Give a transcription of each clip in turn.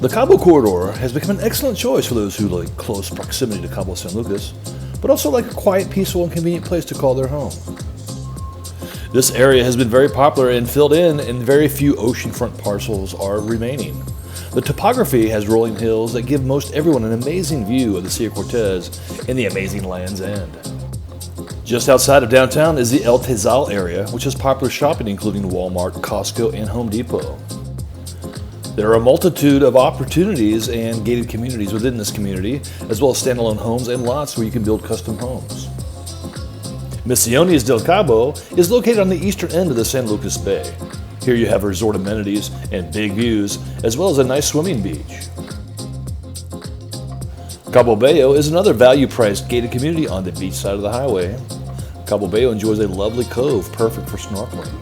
The Cabo Corridor has become an excellent choice for those who like close proximity to Cabo San Lucas, but also like a quiet, peaceful, and convenient place to call their home. This area has been very popular and filled in, and very few oceanfront parcels are remaining. The topography has rolling hills that give most everyone an amazing view of the Sea of Cortez and the amazing Land's End. Just outside of downtown is the El Tezal area, which has popular shopping including Walmart, Costco, and Home Depot. There are a multitude of opportunities and gated communities within this community, as well as standalone homes and lots where you can build custom homes. Misiones del Cabo is located on the eastern end of the San Lucas Bay. Here you have resort amenities and big views, as well as a nice swimming beach. Cabo Bay is another value-priced gated community on the beach side of the highway. Cabo Bay enjoys a lovely cove, perfect for snorkeling.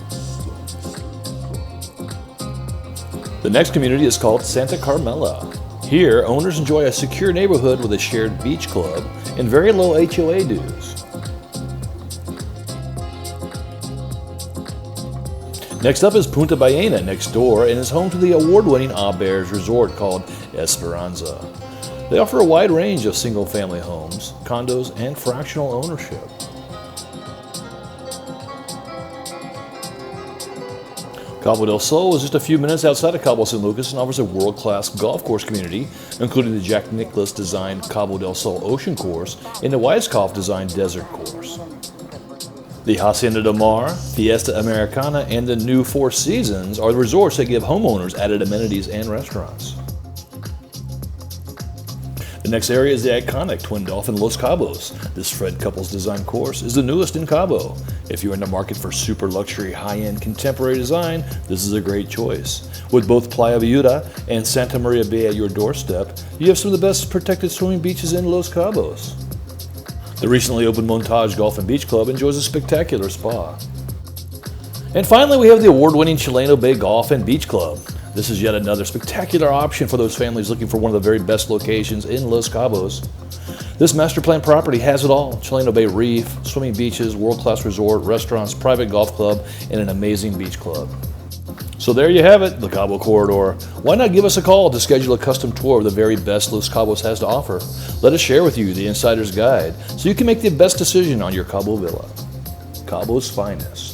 The next community is called Santa Carmela. Here, owners enjoy a secure neighborhood with a shared beach club and very low HOA dues. Next up is Punta Ballena next door and is home to the award-winning Auberge resort called Esperanza. They offer a wide range of single-family homes, condos, and fractional ownership. Cabo del Sol is just a few minutes outside of Cabo San Lucas and offers a world-class golf course community, including the Jack Nicklaus-designed Cabo del Sol Ocean Course and the Weiskopf-designed Desert Course. The Hacienda del Mar, Fiesta Americana, and the new Four Seasons are the resorts that give homeowners added amenities and restaurants. The next area is the iconic Twin Dolphin Los Cabos. This Fred Couples design course is the newest in Cabo. If you're in the market for super luxury, high-end contemporary design, this is a great choice. With both Playa Viuda and Santa Maria Bay at your doorstep, you have some of the best protected swimming beaches in Los Cabos. The recently opened Montage Golf and Beach Club enjoys a spectacular spa. And finally, we have the award-winning Chileno Bay Golf and Beach Club. This is yet another spectacular option for those families looking for one of the very best locations in Los Cabos. This master plan property has it all: Chileno Bay Reef, swimming beaches, world-class resort, restaurants, private golf club, and an amazing beach club. So there you have it, the Cabo Corridor. Why not give us a call to schedule a custom tour of the very best Los Cabos has to offer? Let us share with you the insider's guide so you can make the best decision on your Cabo villa. Cabo's finest.